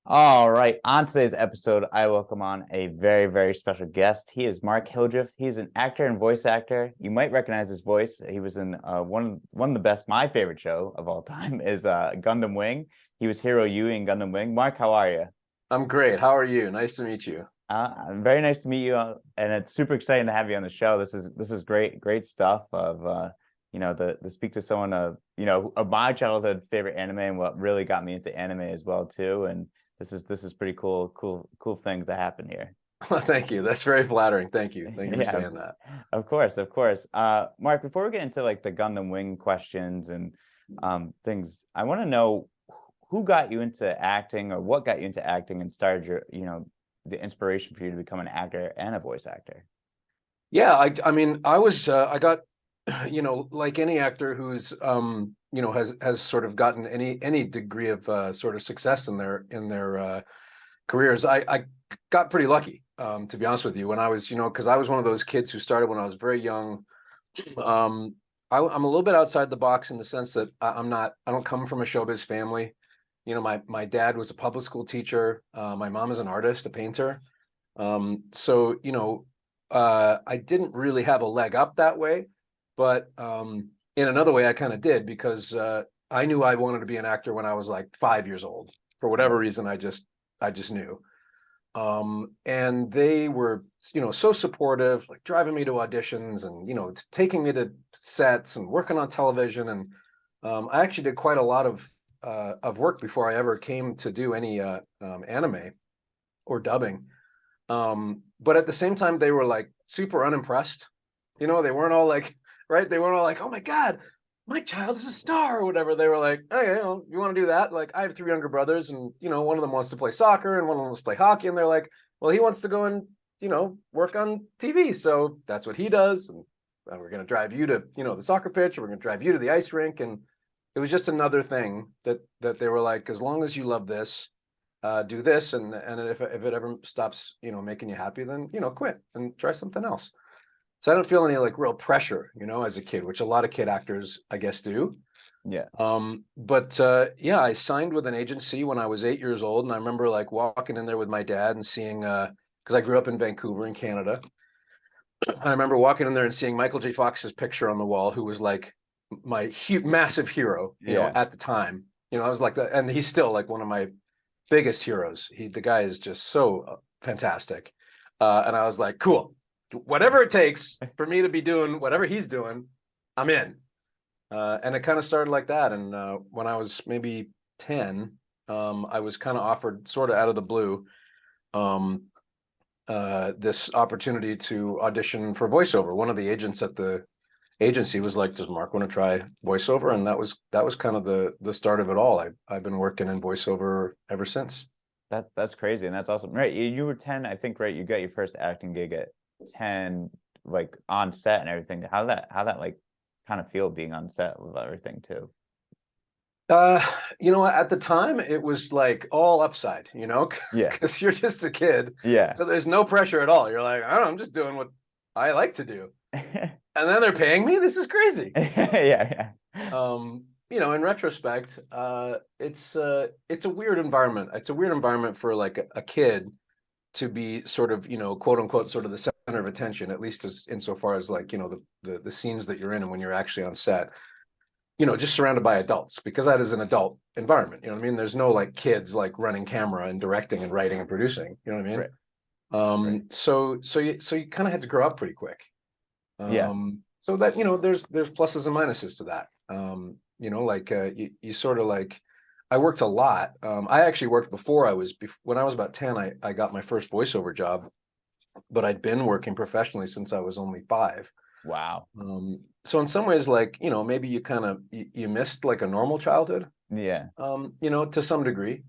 All right. On today's episode, I welcome on a very, very special guest. He is Mark Hildreth. He's an actor and voice actor. You might recognize his voice. He was in one of the best, my favorite show of all time is Gundam Wing. He was Heero Yuy in Gundam Wing. Mark, how are you? I'm great. How are you? Nice to meet you. Very nice to meet you, and it's super exciting to have you on the show. This is great stuff of to speak to someone of of my childhood favorite anime and what really got me into anime as well too. And this is pretty cool thing to happen here. Well, thank you. That's very flattering. Thank you. Thank you for Yeah, saying that. of course, of course. Mark, before we get into like the Gundam Wing questions and things, I want to know who got you into acting or what got you into acting and started your, the inspiration for you to become an actor and a voice actor. Yeah, I mean, I got, like any actor who's, has sort of gotten any degree of sort of success in their careers. I got pretty lucky, to be honest with you, when I was, because I was one of those kids who started when I was very young. I'm a little bit outside the box in the sense that I don't come from a showbiz family. My dad was a public school teacher. My mom is an artist, a painter. So, I didn't really have a leg up that way, but in another way, I kind of did because I knew I wanted to be an actor when I was like 5 years old. For whatever reason, I just knew. And they were, so supportive, like driving me to auditions and, taking me to sets and working on television. And I actually did quite a lot of work before I ever came to do any anime or dubbing. But at the same time, they were like super unimpressed. They weren't all like, right? They weren't all like, oh my God, my child is a star or whatever. They were like, okay, you want to do that? Like, I have three younger brothers, and one of them wants to play soccer and one of them wants to play hockey. And they're like, well, he wants to go and work on TV, so that's what he does. And we're going to drive you to the soccer pitch, or we're going to drive you to the ice rink. And it was just another thing that they were like, as long as you love this, do this, and if it ever stops making you happy, then quit and try something else. So I don't feel any like real pressure, as a kid, which a lot of kid actors, I guess, do. Yeah. But yeah, I signed with an agency when I was 8 years old, and I remember like walking in there with my dad and seeing, because I grew up in Vancouver in Canada. And I remember walking in there and seeing Michael J. Fox's picture on the wall, who was like my massive hero, at the time. I was like that, and he's still like one of my biggest heroes. The guy is just so fantastic. And I was like, cool. Whatever it takes for me to be doing whatever he's doing, I'm in. And it kind of started like that. And when I was maybe 10, I was kind of offered sort of out of the blue this opportunity to audition for voiceover. One of the agents at the agency was like, does Mark want to try voiceover? And that was kind of the start of it all. I've been working in voiceover ever since. That's crazy, and that's awesome. Right. You were 10, I think, right? You got your first acting gig at 10, like on set and everything. How that like kind of feel being on set with everything too? At the time it was like all upside, Yeah. because you're just a kid. Yeah. So there's no pressure at all. You're like, I don't know, I'm just doing what I like to do. And then they're paying me. This is crazy. Yeah. In retrospect, it's a weird environment. It's a weird environment for like a kid to be sort of, quote unquote, sort of the center of attention, at least as insofar as like, the scenes that you're in and when you're actually on set, just surrounded by adults, because that is an adult environment. You know what I mean? There's no like kids like running camera and directing and writing and producing. You know what I mean? Right. Right. So you kind of had to grow up pretty quick. Yeah. So that, there's pluses and minuses to that. You sort of like, I worked a lot. I actually worked when I was about 10, I got my first voiceover job, but I'd been working professionally since I was only 5. Wow. So in some ways, like, maybe you kind of, you missed like a normal childhood, Yeah. to some degree.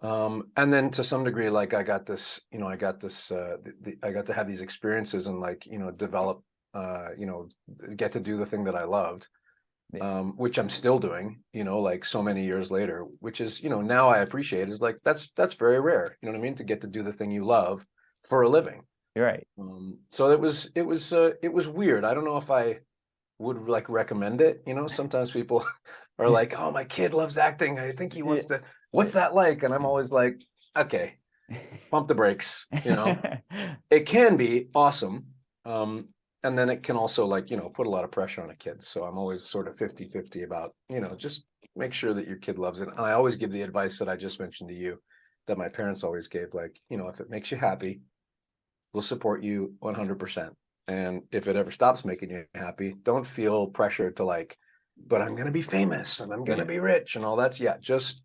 And then to some degree, like I got I got to have these experiences and like, develop, get to do the thing that I loved. Which I'm still doing, like so many years later, which is, now I appreciate is like, that's very rare, you know what I mean? To get to do the thing you love for a living. You're right. So it was weird. I don't know if I would like recommend it. Sometimes people or like, oh, my kid loves acting, I think he Yeah. wants to, what's that like? And I'm always like, okay, pump the brakes, it can be awesome. And then it can also, like, put a lot of pressure on a kid. So I'm always sort of 50-50 about, just make sure that your kid loves it. And I always give the advice that I just mentioned to you, that my parents always gave, like, if it makes you happy, we'll support you 100%. And if it ever stops making you happy, don't feel pressure to, like, but I'm going to be famous and I'm going to Yeah, be rich and all that. Yeah, just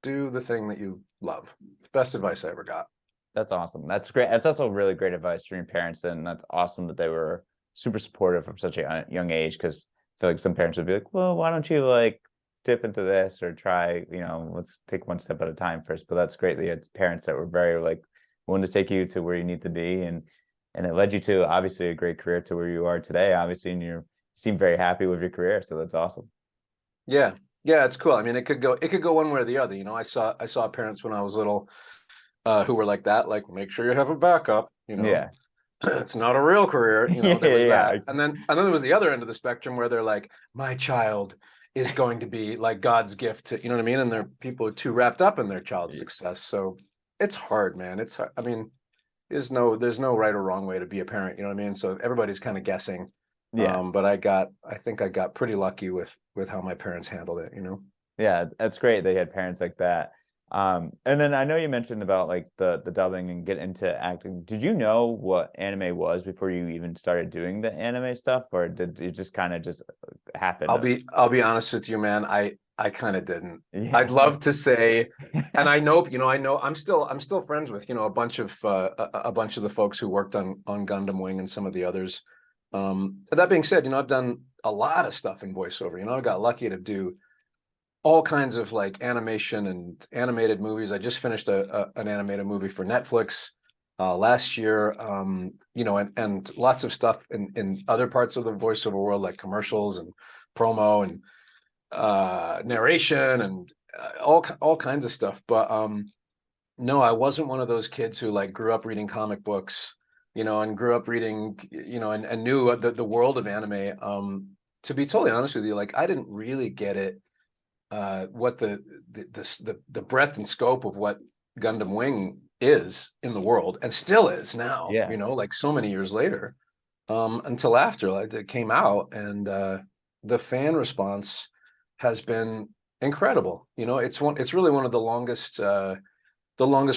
do the thing that you love. Best advice I ever got. that's awesome. That's great. That's also really great advice from your parents, and that's awesome that they were super supportive from such a young age. Because I feel like some parents would be like, "Well, why don't you like dip into this or try? Let's take one step at a time first." But that's great that you had parents that were very like willing to take you to where you need to be, and it led you to obviously a great career to where you are today. Obviously, and you seem very happy with your career, so that's awesome. Yeah. Yeah, it's cool. I mean, it could go one way or the other. I saw parents when I was little, who were like that, like, make sure you have a backup. Yeah, It's not a real career. yeah, There was yeah, that. And then there was the other end of the spectrum where they're like, my child is going to be like God's gift to, you know what I mean? And they're people are too wrapped up in their child's success. So it's hard, man. It's hard. I mean, there's no right or wrong way to be a parent, you know what I mean? So everybody's kind of guessing. yeah. But I think I got pretty lucky with how my parents handled it. Yeah, that's great. They had parents like that. And then I know you mentioned about like the dubbing and get into acting. Did you know what anime was before you even started doing the anime stuff, or did it just kind of just happen? I'll be honest with you, man. I kind of didn't. I'd Yeah. love to say, and I know I'm still friends with, a bunch of the folks who worked on Gundam Wing and some of the others. But that being said, I've done a lot of stuff in voiceover. I got lucky to do all kinds of like animation and animated movies. I just finished an animated movie for Netflix last year. And lots of stuff in other parts of the voiceover world, like commercials and promo and narration and all kinds of stuff. But no, I wasn't one of those kids who like grew up reading comic books, and grew up reading, and knew the world of anime. To be totally honest with you, like, I didn't really get it, what the breadth and scope of what Gundam Wing is in the world, and still is now, Yeah. like so many years later, until after, like, it came out. And the fan response has been incredible. It's really one of the longest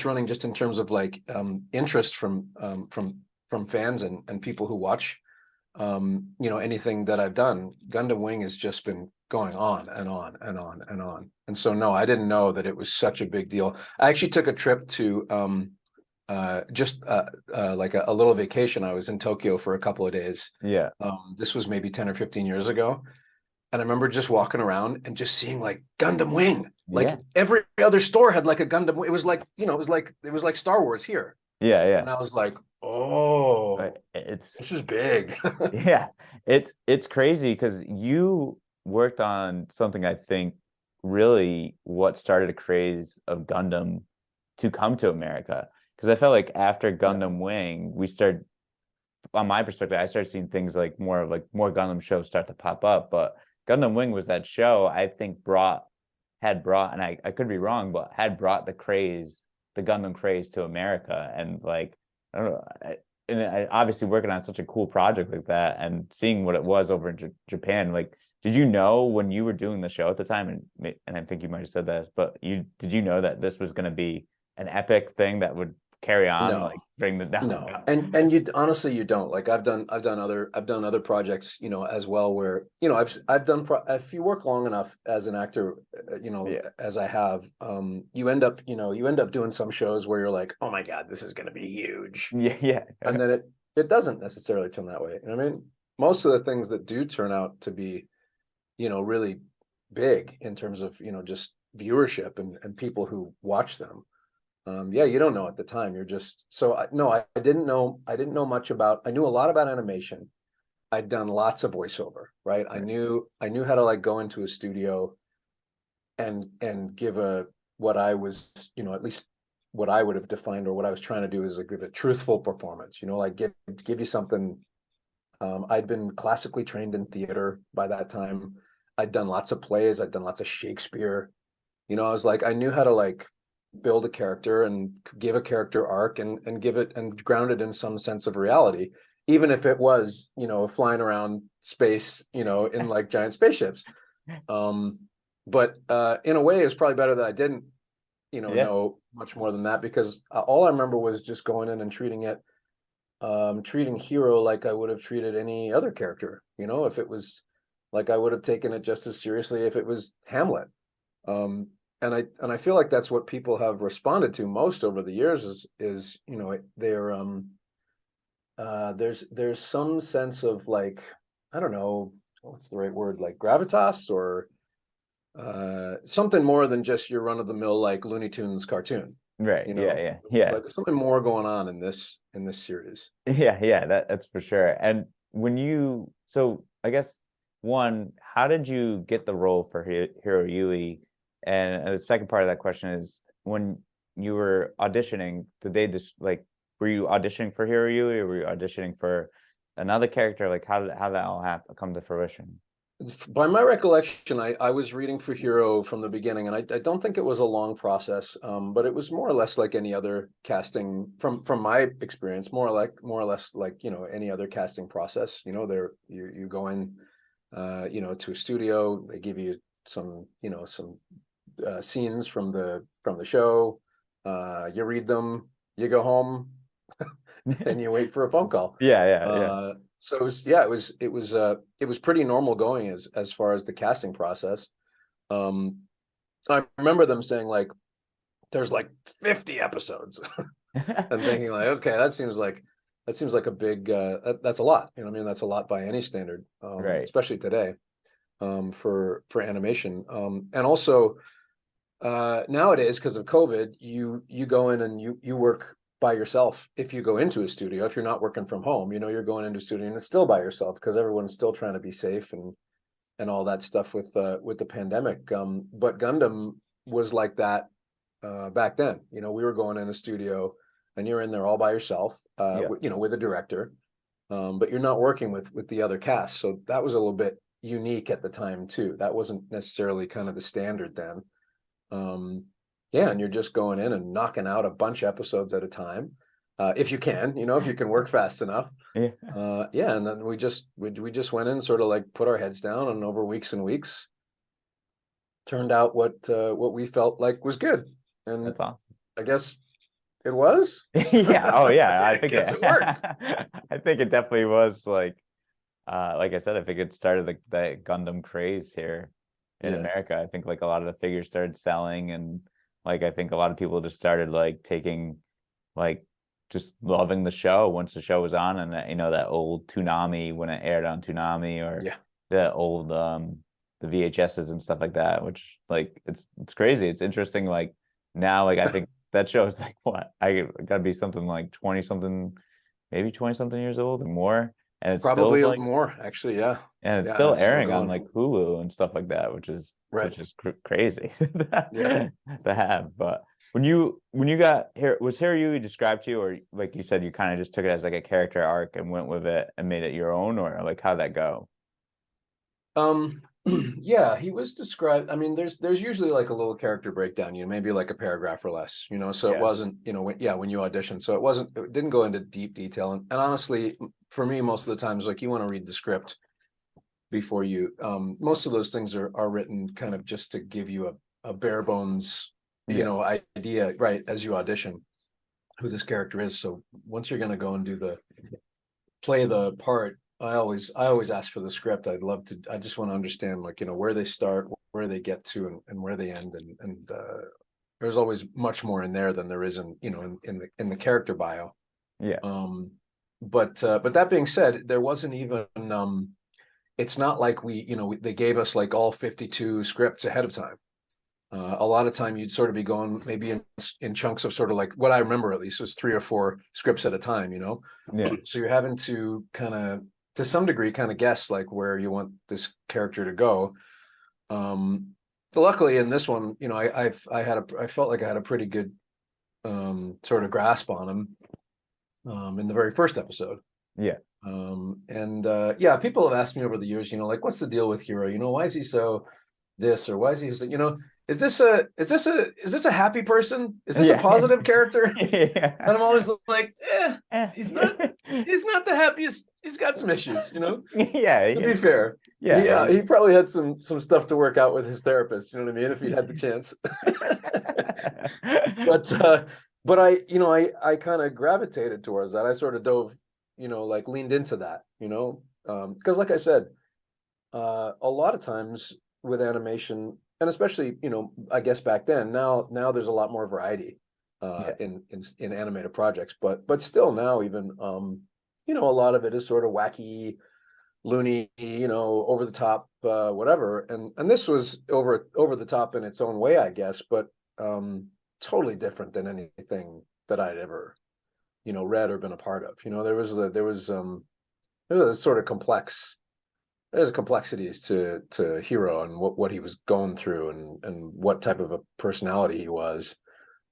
running, just in terms of like, interest from fans and people who watch, anything that I've done. Gundam Wing has just been going on and on and on and on. And so, no, I didn't know that it was such a big deal. I actually took a trip to, just like a little vacation. I was in Tokyo for a couple of days. Yeah. This was maybe 10 or 15 years ago. And I remember just walking around and just seeing like Gundam Wing. Like Yeah. every other store had like a Gundam. It was like, it was like Star Wars here. Yeah. Yeah. And I was like, oh, It's this is big. yeah. It's crazy because you worked on something I think really what started a craze of Gundam to come to America. Because I felt like after Yeah. Gundam Wing, we started on my perspective, I started seeing things like more Gundam shows start to pop up. But Gundam Wing was that show I think had brought, and I could be wrong, but had brought the Gundam craze to America. And like, I don't know. And I obviously working on such a cool project like that and seeing what it was over in Japan, like, did you know when you were doing the show at the time, and I think you might have said this, but did you know that this was going to be an epic thing that would carry on, like No, bring the down? no. And you honestly, you don't. Like, I've done other projects, as well, where, I've done if you work long enough as an actor, Yeah. as I have, you end up doing some shows where you're like, oh my God, this is going to be huge. Yeah, yeah. And then it doesn't necessarily turn that way. I mean, most of the things that do turn out to be, really big in terms of, just viewership and people who watch them. Yeah, you don't know at the time. You're just so no, I didn't know. I didn't know much about. I knew a lot about animation. I'd done lots of voiceover, right? I Right. knew how to like go into a studio and give a what I was, at least what I would have defined, or what I was trying to do, is like give a truthful performance. Like give you something. I'd been classically trained in theater by that time. I'd done lots of plays, I'd done lots of Shakespeare. You know, I was like, I knew how to like build a character and give a character arc and give it and ground it in some sense of reality, even if it was, you know, flying around space, you know, in like giant spaceships. But in a way, it's probably better that I didn't, you Yeah. know much more than that, because all I remember was just going in and treating Heero like I would have treated any other character. You know, if it was like I would have taken it just as seriously if it was Hamlet. And I feel like that's what people have responded to most over the years is you know they're there's some sense of like, I don't know what's the right word, like gravitas or something more than just your run of the mill like Looney Tunes cartoon. Right. You Yeah. know, Yeah. it's Yeah. like there's something more going on in this series. Yeah. Yeah. That's for sure. And so I guess one, how did you get the role for Heero Yuy? And the second part of that question is when you were auditioning, did they just like, were you auditioning for Heero Yuy or were you auditioning for another character? Like how did that all come to fruition? By my recollection, I was reading for Heero from the beginning, and I don't think it was a long process, but it was more or less like any other casting from my experience, more or less like, you know, any other casting process. You know, there you go in, you know, to a studio, they give you some, you know, some scenes from the show, you read them, you go home, and you wait for a phone call. Yeah, yeah, So it was, yeah, it was pretty normal going as far as the casting process. Um, I remember them saying like, there's like 50 episodes, yeah. and thinking like, okay, that seems like a big that's a lot. You know what I mean? That's a lot by any standard, Right. especially today, for animation. And also nowadays, because of COVID, you go in and you work by yourself. If you go into a studio, if you're not working from home, you know, you're going into a studio and it's still by yourself because everyone's still trying to be safe and all that stuff with the pandemic. But Gundam was like that back then. You know, we were going in a studio and you're in there all by yourself, Yeah. you know, with a director, but you're not working with the other cast. So that was a little bit unique at the time too. That wasn't necessarily kind of the standard then. um yeah, and you're just going in and knocking out a bunch of episodes at a time, if you can, you know, if you can work fast enough. Yeah. Yeah, and then we just went in, sort of like put our heads down, and over weeks and weeks turned out what we felt like was good. And That's awesome. I guess it was. Yeah. Oh yeah. I I think guess it worked. I think it definitely was like I said, I think it started the Gundam craze here in Yeah, America. I think like a lot of the figures started selling and like I think a lot of people just started like taking like just loving the show once the show was on and you know that old Toonami when it aired on Toonami or yeah, the old the VHSs and stuff like that, which like it's crazy. It's interesting like now like I think that show is like what I gotta be something like 20 something, maybe 20 something years old or more. And it's still probably like more actually. Yeah, and it's yeah, still it's still airing on like going. Hulu and stuff like that, Right. which is crazy Yeah. to have. But when you got here, was Heero Yuy described to you, or like you said, you kind of just took it as like a character arc and went with it and made it your own, or like how'd that go? Um, yeah, he was described. I mean, there's usually like a little character breakdown, you know, maybe like a paragraph or less, you know. So it Yeah, wasn't, you know, when you audition. So it didn't go into deep detail. And honestly, for me, most of the times, like you want to read the script before you. Most of those things are written kind of just to give you a bare bones, you yeah, know, idea, right, as you audition who this character is. So once you're going to go and play the part, I always ask for the script. I just want to understand, like, you know, where they start, where they get to, and where they end. And there's always much more in there than there is in, you know, in the character bio. yeah, Um, but that being said, there wasn't even it's not like you know, they gave us like all 52 scripts ahead of time. A lot of time you'd sort of be going maybe in chunks of sort of like, what I remember at least was 3 or 4 scripts at a time, you know. yeah, So you're having to kind of, to some degree, kind of guess like where you want this character to go. But luckily in this one, you know, I felt like I had a pretty good sort of grasp on him in the very first episode. yeah. And yeah, people have asked me over the years, like, what's the deal with Heero? Why is he so this, or why is he so, is this a happy person? Is this a Yeah. positive character? Yeah. And I'm always like, Eh. he's not he's not the happiest. He's got some issues, Yeah, to be fair. yeah. He probably had some stuff to work out with his therapist, you know what I mean, if he had the chance. But but I kind of gravitated towards that. I sort of dove, like leaned into that, because like I said, a lot of times with animation, and especially, I guess back then, now there's a lot more variety Yeah. in animated projects, but still now even, a lot of it is sort of wacky, loony, over the top, whatever. And this was over the top in its own way, I guess, but totally different than anything that I'd ever, read or been a part of. There was sort of complex. There's complexities to Heero and what he was going through, and what type of a personality he was.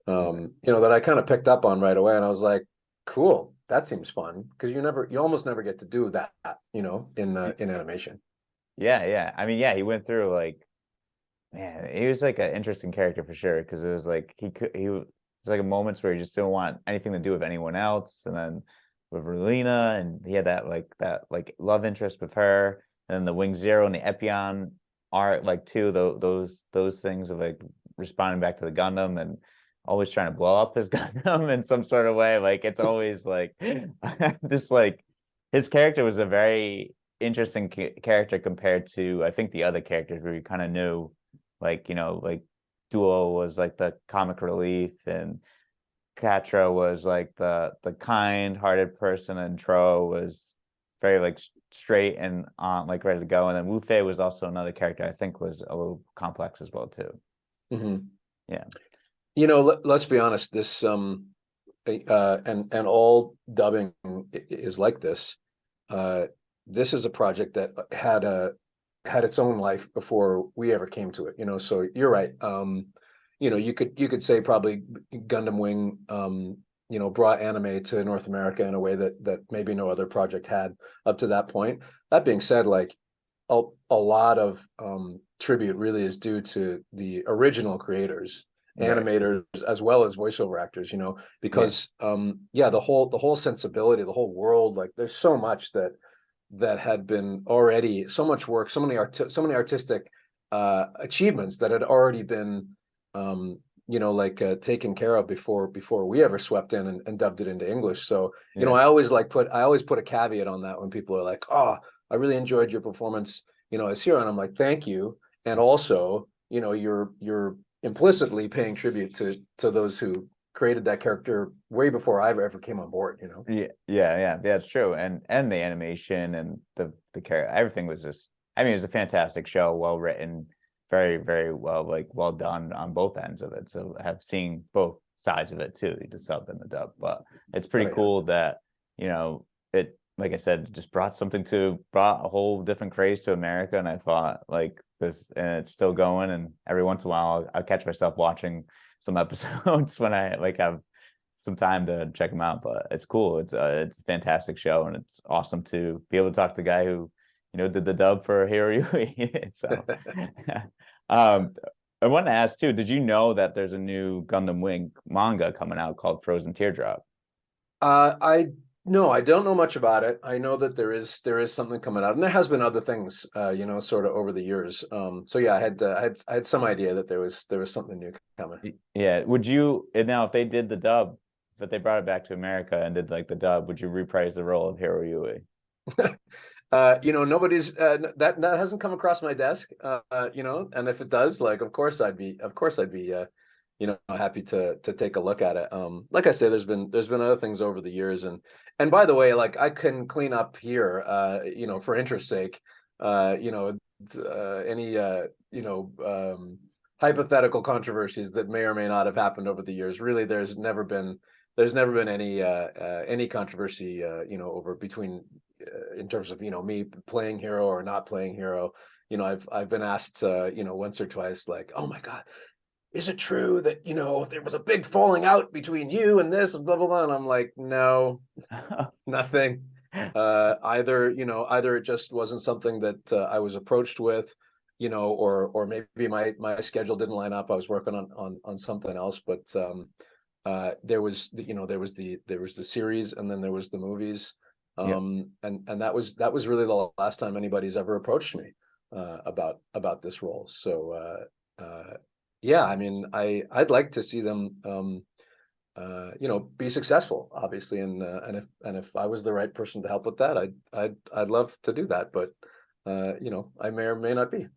That I kind of picked up on right away, and I was like, cool, that seems fun, because you almost never get to do that, in animation. Yeah. I mean, yeah, he went through like, man, he was like an interesting character for sure, because it was like he was like moments where he just didn't want anything to do with anyone else, and then with Relina, and he had that love interest with her, and then the Wing Zero and the Epion art, like too, those things of like responding back to the Gundam and always trying to blow up his Gundam in some sort of way. Like it's always like just like his character was a very interesting character compared to I think the other characters where you kind of knew, like like Duo was like the comic relief, and Catra was like the kind-hearted person, and Tro was very like straight and on, like ready to go. And then Wu Fei was also another character I think was a little complex as well too. Mhm. Yeah. Let's be honest, this and all dubbing is like this. Uh, this is a project that had its own life before we ever came to it. So you're right. You could say probably Gundam Wing, brought anime to North America in a way that maybe no other project had up to that point. That being said, like a lot of tribute really is due to the original creators, Right. animators, as well as voiceover actors, Yeah. because yeah, the whole sensibility, the whole world, like there's so much that had been already, so much work, so many artistic achievements that had already been taken care of before we ever swept in and dubbed it into English. So Yeah. I always put a caveat on that when people are like, oh, I really enjoyed your performance, as Heero, and I'm like, thank you. And also, you're implicitly paying tribute to those who created that character way before I ever came on board. Yeah, it's true. And the animation and the character, everything was just, I mean, it was a fantastic show, well written, very, very well, like well done on both ends of it. So I have seen both sides of it too, the sub and the dub. But it's Oh pretty yeah. cool that, it, like I said, just brought a whole different craze to America. And I thought like this, and it's still going. And every once in a while I'll catch myself watching some episodes when I like have some time to check them out. But it's cool. It's a fantastic show, and it's awesome to be able to talk to the guy who, did the dub for Heero Yuy. So, um, I wanted to ask too. Did you know that there's a new Gundam Wing manga coming out called Frozen Teardrop? I No, I don't know much about it. I know that there is something coming out, and there has been other things, sort of over the years. So yeah, I had some idea that there was something new coming. Yeah. Would you, and now if they did the dub, if they brought it back to America and did like the dub, would you reprise the role of Heero Yuy? Nobody's that hasn't come across my desk. And if it does, like, of course I'd be happy to take a look at it. Like I say, there's been other things over the years, and by the way, like I can clean up here, for interest's sake, any hypothetical controversies that may or may not have happened over the years. Really, there's never been any controversy, over between, in terms of, me playing Heero or not playing Heero. I've been asked, once or twice, like, oh my God, is it true that, there was a big falling out between you and this and blah blah blah? And I'm like, no, nothing. Either it just wasn't something that I was approached with, or maybe my schedule didn't line up. I was working on something else, but there was the series, and then there was the movies. Yeah. And that was really the last time anybody's ever approached me about this role. So yeah, I mean, I'd like to see them be successful, obviously, and if I was the right person to help with that, I'd love to do that, but I may or may not be.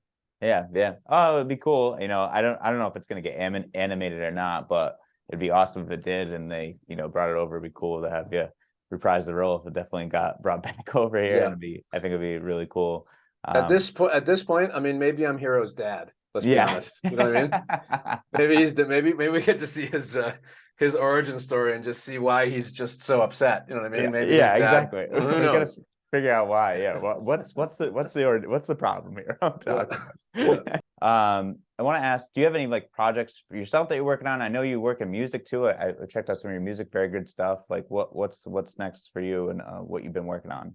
Yeah, yeah. Oh, it'd be cool. I don't know if it's gonna get animated or not, but it'd be awesome if it did, and they, brought it over. It'd be cool to have you reprise the role if it definitely got brought back over here, and Yeah. I think it'd be really cool. At this point, I mean, maybe I'm Hero's dad. Let's be Yeah. honest. You know what I mean? Maybe we get to see his origin story and just see why he's just so upset. You know what I Yeah, mean? Maybe his yeah, dad. exactly. Who We gotta knows? figure out why. Yeah. What's the problem here? Yeah. Talk to us. Yeah. I want to ask, do you have any like projects for yourself that you're working on? I know you work in music too. I checked out some of your music, very good stuff. Like what's next for you, and what you've been working on?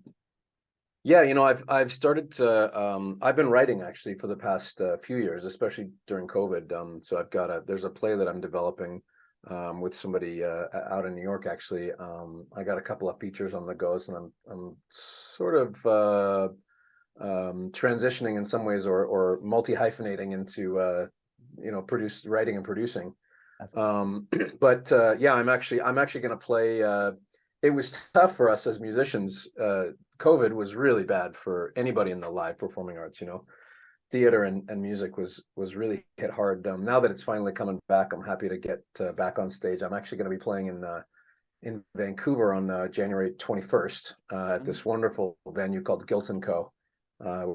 Yeah, I've started to I've been writing actually for the past few years, especially during COVID. So there's a play that I'm developing with somebody out in New York actually. I got a couple of features on the goes, and I'm sort of transitioning in some ways, or multi-hyphenating into writing and producing. That's But yeah, I'm actually going to play. It was tough for us as musicians. COVID was really bad for anybody in the live performing arts. Theater and music was really hit hard. Now that it's finally coming back, I'm happy to get back on stage. I'm actually going to be playing in Vancouver on January 21st at this wonderful venue called Guilt & Co.,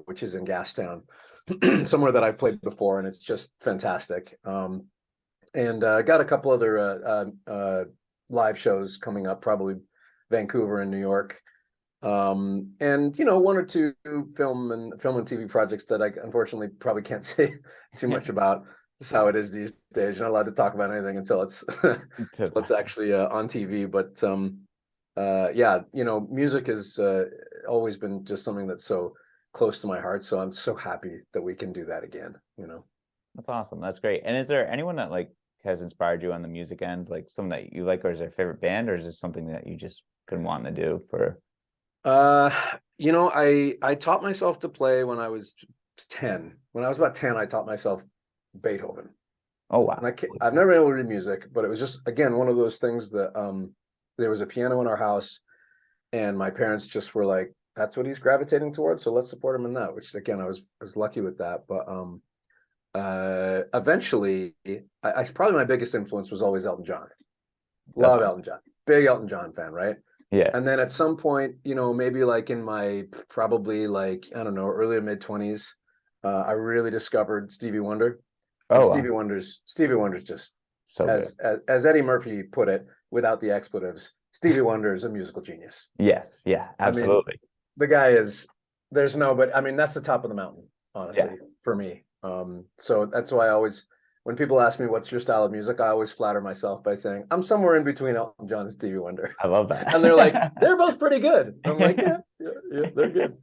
which is in Gastown, somewhere that I've played before, and it's just fantastic. And got a couple other live shows coming up, probably Vancouver and New York. And one or two film and TV projects that I unfortunately probably can't say too much about. That's how it is these days. You're not allowed to talk about anything until it's until it's actually on TV. But yeah, music has always been just something that's so close to my heart. So I'm so happy that we can do that again. That's awesome. That's great. And is there anyone that like has inspired you on the music end, like someone that you like, or is there a favorite band, or is this something that you just been wanting to do for? I taught myself to play when I was 10. When I was about 10, I taught myself Beethoven. Oh And wow. I've never been able to read music, but it was just, again, one of those things that there was a piano in our house, and my parents just were like, that's what he's gravitating towards, so let's support him in that, which again, I was lucky with that. But eventually, probably my biggest influence was always Elton John. That's Love awesome. Elton John. Big Elton John fan, right? Yeah. And then at some point, maybe like in my probably like, I don't know, early to mid 20s, I really discovered Stevie Wonder. And Oh wow. Stevie Wonder's just, So good. as Eddie Murphy put it, without the expletives, Stevie Wonder is a musical genius. Yes. Yeah. I mean, Absolutely. the guy is, there's no, but I mean, that's the top of the mountain, Yeah. honestly, for me. So that's why when people ask me what's your style of music, I always flatter myself by saying I'm somewhere in between Elton John and Stevie Wonder. I love And they're like, that. they're both pretty good. I'm like, yeah, they're good.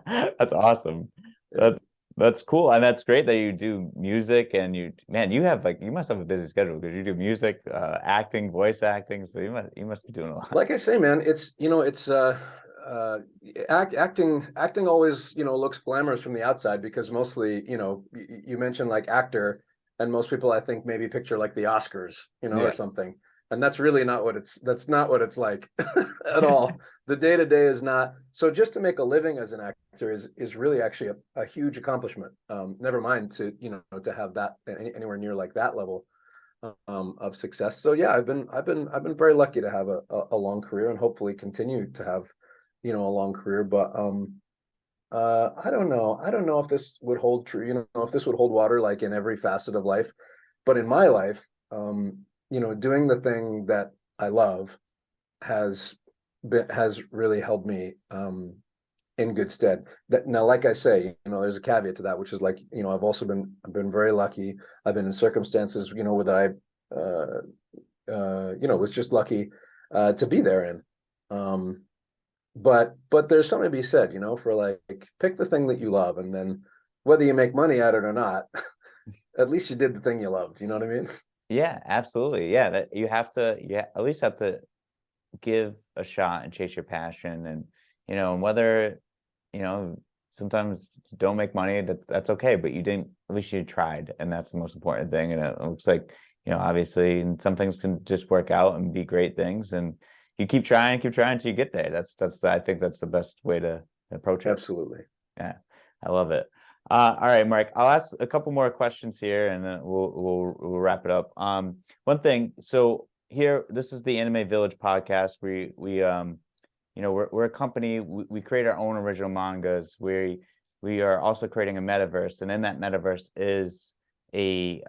That's awesome. Yeah. That's cool. And that's great that you do music, and you must have a busy schedule because you do music, acting, voice acting. So you must be doing a lot. Like I say, man, it's acting always, looks glamorous from the outside, because mostly, you mentioned like actor, and most people I think maybe picture like the Oscars, or Yeah. something. And that's really not that's not what it's like at all. The day to day is not. So just to make a living as an actor is really actually a huge accomplishment. Never mind to have that anywhere near like that level of success. So yeah, I've been very lucky to have a long career, and hopefully continue to have, a long career. But I don't know if this would hold true, if this would hold water like in every facet of life. But in my life, doing the thing that I love has really held me in good stead. That now, like I say, there's a caveat to that, which is like, I've been very lucky. I've been in circumstances, where that I was just lucky to be there in. but there's something to be said, for like pick the thing that you love, and then whether you make money at it or not, at least you did the thing you loved. You know what I mean? Yeah, absolutely. Yeah, that you have to, at least have to give a shot and chase your passion. And and whether you know sometimes you don't make money, that's okay, but you didn't, at least you tried, and that's the most important thing. And it looks like obviously, and some things can just work out and be great things, and you keep trying until you get there. I think that's the best way to approach it. Absolutely. Yeah, I love it. All right, Mark, I'll ask a couple more questions here, and then we'll wrap it up. One thing, so here, this is the Anime Village podcast. We're a company. We create our own original mangas. We are also creating a metaverse, and in that metaverse is in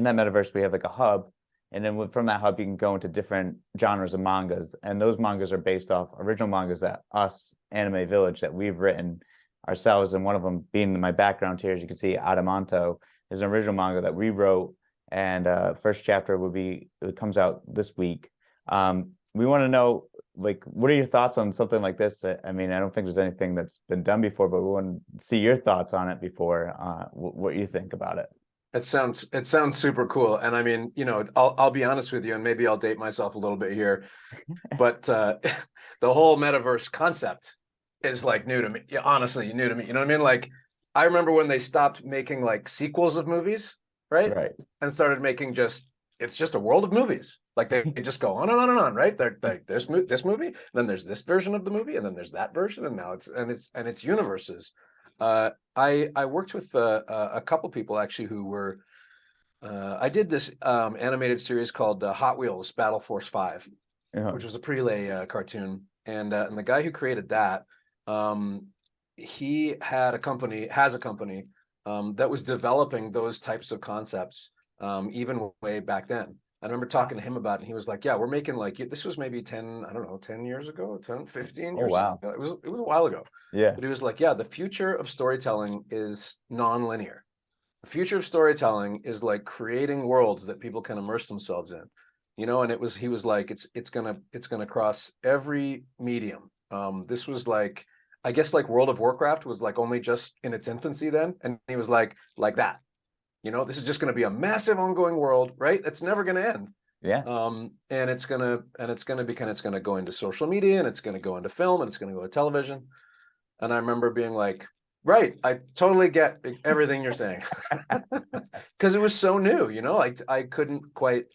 that metaverse we have like a hub, and then from that hub you can go into different genres of mangas, and those mangas are based off original mangas that us Anime Village that we've written ourselves. And one of them being my background here, as you can see, Adamanto is an original manga that we wrote, and first chapter it comes out this week. We want to know, like, what are your thoughts on something like this? I mean, I don't think there's anything that's been done before, but we want to see your thoughts on it before, what you think about it. It sounds super cool. And I mean, I'll be honest with you, and maybe I'll date myself a little bit here, but the whole metaverse concept is like new to me. Yeah, honestly, new to me. You know what I mean? Like, I remember when they stopped making like sequels of movies, right? Right. And started making it's just a world of movies. Like they just go on and on and on, right? They're like this movie, then there's this version of the movie, and then there's that version, and now it's universes. I worked with a couple people actually who were I did this animated series called Hot Wheels Battle Force 5, Yeah. which was a prelay cartoon, and the guy who created that, he has a company that was developing those types of concepts even way back then. I remember talking to him about it, and he was like, yeah, we're making like, this was maybe 10, I don't know, 10 years ago, 10, 15 Oh, years ago. wow. It was a while ago. Yeah. But he was like, yeah, the future of storytelling is non-linear. The future of storytelling is like creating worlds that people can immerse themselves in. And he was like, it's gonna cross every medium. This was like, I guess like World of Warcraft was like only just in its infancy then. And he was like that. This is just going to be a massive ongoing world, right? That's never going to end. Yeah. And it's gonna go into social media, and it's gonna go into film, and it's gonna go to television. And I remember being like, right, I totally get everything you're saying. Because it was so new, I couldn't quite,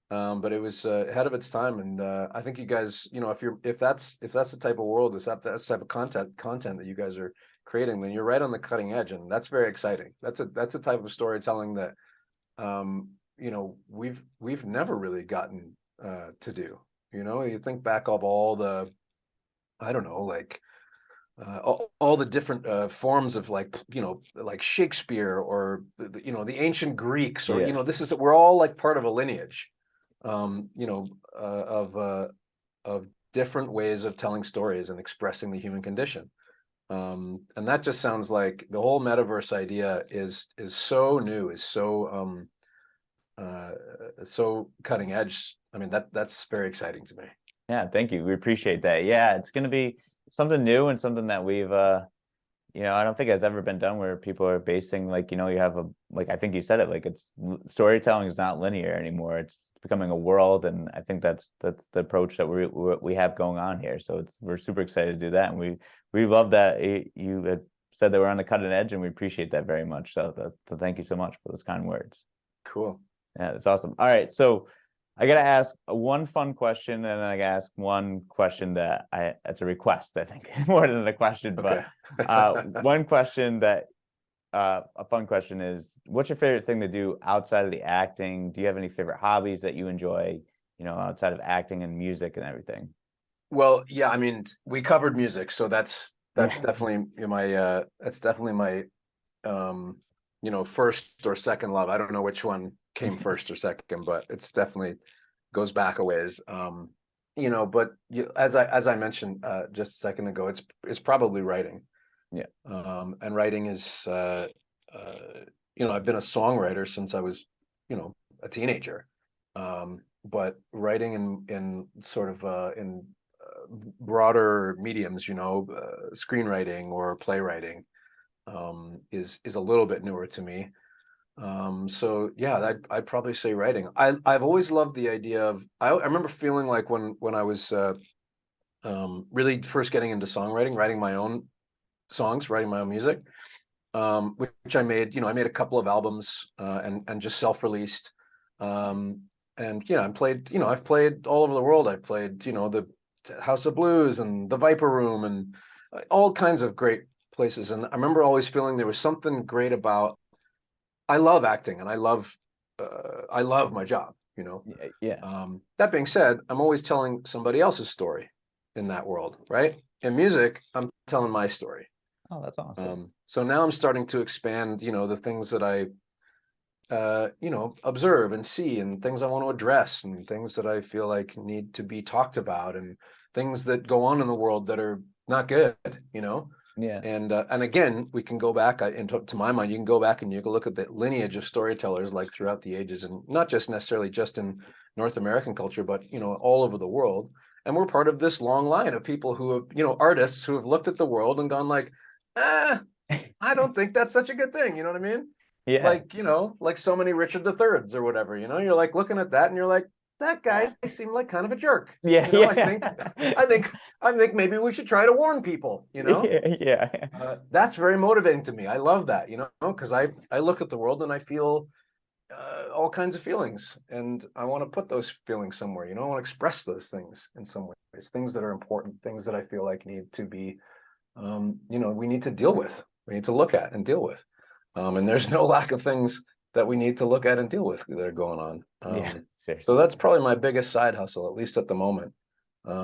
but it was ahead of its time. And I think you guys, if that's the type of world, that's the type of content that you guys are creating, then you're right on the cutting edge, and that's very exciting. That's a type of storytelling that we've never really gotten to do. You think back of all the, I don't know, like all the different forms of like Shakespeare, or the ancient Greeks, or Yeah. we're all like part of a lineage of different ways of telling stories and expressing the human condition. And that just sounds like the whole metaverse idea is so new, is so cutting edge. I mean, that's very exciting to me. Yeah, thank you. We appreciate that. Yeah, it's going to be something new and something that we've I don't think has ever been done, where people are basing, like, you have I think you said it, like, storytelling is not linear anymore. It's becoming a world, and I think that's the approach that we have going on here. So we're super excited to do that, and we love that you had said that we're on the cutting edge, and we appreciate that very much. So thank you so much for those kind words. Cool. Yeah, that's awesome. All right, so I gotta ask one fun question, and then I gotta ask one question it's a request, I think, more than a question. Okay. But one question a fun question is, what's your favorite thing to do outside of the acting? Do you have any favorite hobbies that you enjoy, outside of acting and music and everything? Well, yeah, I mean, we covered music, so that's Yeah. definitely my first or second love. I don't know which one came first or second, but it's definitely goes back a ways. But as I mentioned just a second ago, it's probably writing. Yeah. And writing is I've been a songwriter since I was a teenager. But writing in sort of in broader mediums, screenwriting or playwriting, is a little bit newer to me. So yeah, I'd probably say writing. I've always loved the idea of, I remember feeling like when I was really first getting into songwriting, writing my own songs, writing my own music, which I made, I made a couple of albums, and just self-released. And I've played all over the world. I played, the House of Blues and the Viper Room and all kinds of great places. And I remember always feeling there was something great about, I love acting and I love my job, Yeah. That being said, I'm always telling somebody else's story in that world, right? In music, I'm telling my story. Oh, that's awesome. So now I'm starting to expand, the things that I, observe and see, and things I want to address, and things that I feel like need to be talked about, and things that go on in the world that are not good, Yeah. And again, we can go back, to my mind, you can go back and you can look at the lineage of storytellers like throughout the ages, and not just necessarily just in North American culture, but all over the world. And we're part of this long line of people who have, artists who have looked at the world and gone like, I don't think that's such a good thing. You know what I mean? Yeah. Like so many Richard the Thirds or whatever, you're like looking at that and you're like, that guy seemed like kind of a jerk. Yeah. I think maybe we should try to warn people, Yeah. That's very motivating to me. I love that, because I look at the world and I feel all kinds of feelings, and I want to put those feelings somewhere, I want to express those things in some ways, things that are important, things that I feel like need to be, we need to deal with, we need to look at and deal with. And there's no lack of things that we need to look at and deal with that are going on. Yeah. So Seriously. that's probably my biggest side hustle, at least at the moment,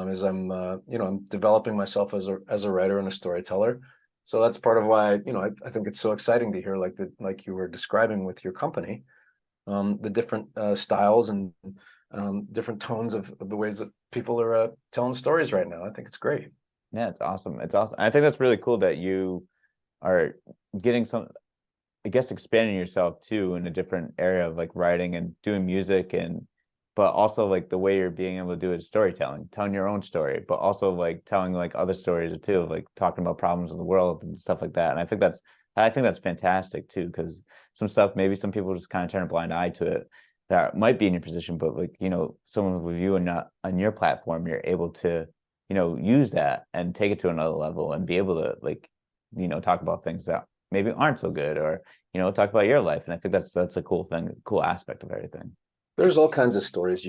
is I'm developing myself as a writer and a storyteller. So that's part of why, I think it's so exciting to hear, like you were describing with your company, the different styles and different tones of the ways that people are telling stories right now. I think it's great. Yeah, it's awesome. It's awesome. I think that's really cool that you are getting some, I guess, expanding yourself too in a different area of like writing and doing music, and but also like the way you're being able to do it is storytelling, telling your own story, but also like telling like other stories too, like talking about problems in the world and stuff like that. And I think that's fantastic too, because some stuff, maybe some people just kind of turn a blind eye to it that might be in your position, but like, someone with you and not on your platform, you're able to, use that and take it to another level and be able to like, talk about things that maybe aren't so good, or talk about your life. And I think that's a cool thing, cool aspect of everything. There's all kinds of stories,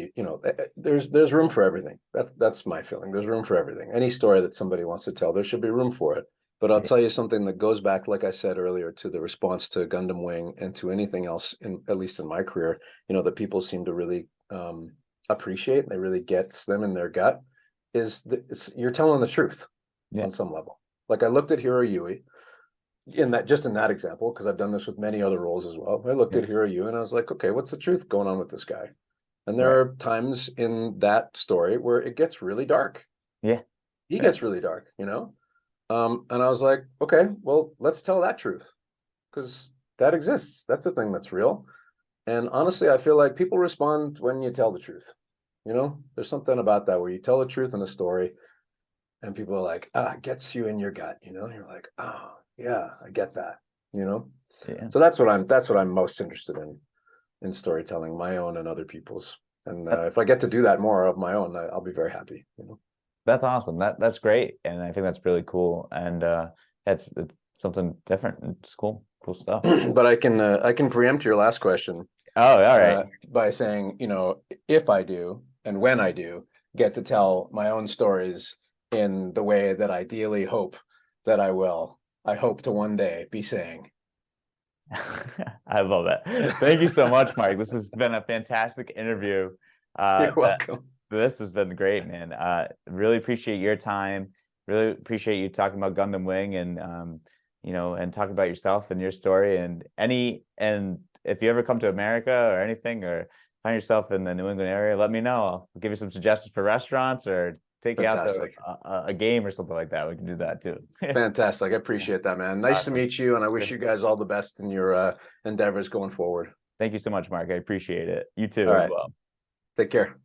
there's room for everything. That's my feeling. There's room for everything. Any story that somebody wants to tell, there should be room for it. But I'll tell you something that goes back, like I said earlier, to the response to Gundam Wing and to anything else, at least in my career, that people seem to really appreciate, they really gets them in their gut, you're telling the truth Yeah. on some level. Like I looked at Heero Yuy in that example, because I've done this with many other roles as well. I looked Yeah. at Heero Yuy and I was like, okay, what's the truth going on with this guy? And there Right. are times in that story where it gets really dark. Yeah. He gets really dark, and I was like, okay, well, let's tell that truth, because that exists. That's a thing that's real. And honestly, I feel like people respond when you tell the truth. There's something about that where you tell the truth in a story and people are like, it gets you in your gut, you're like, oh yeah, I get that, Yeah. So that's what I'm most interested in storytelling, my own and other people's. And if I get to do that more of my own, I'll be very happy, That's awesome. That's great. And I think that's really cool. And it's something different. It's cool. Cool stuff. But I can preempt your last question Oh, all right. by saying, if I do and when I do get to tell my own stories in the way that I ideally hope that I will, I hope to one day be saying. I love that. Thank you so much, Mike. This has been a fantastic interview. You're welcome. This has been great, man. Really appreciate your time. Really appreciate you talking about Gundam Wing, and and talking about yourself and your story, and if you ever come to America or anything, or find yourself in the New England area, let me know. I'll give you some suggestions for restaurants, or take you out to a game or something like that. We can do that too. Fantastic. I appreciate that, man. Nice to meet you, and I wish you guys all the best in your endeavors going forward. Thank you so much, Mark. I appreciate it. You too All as right. well. Take care.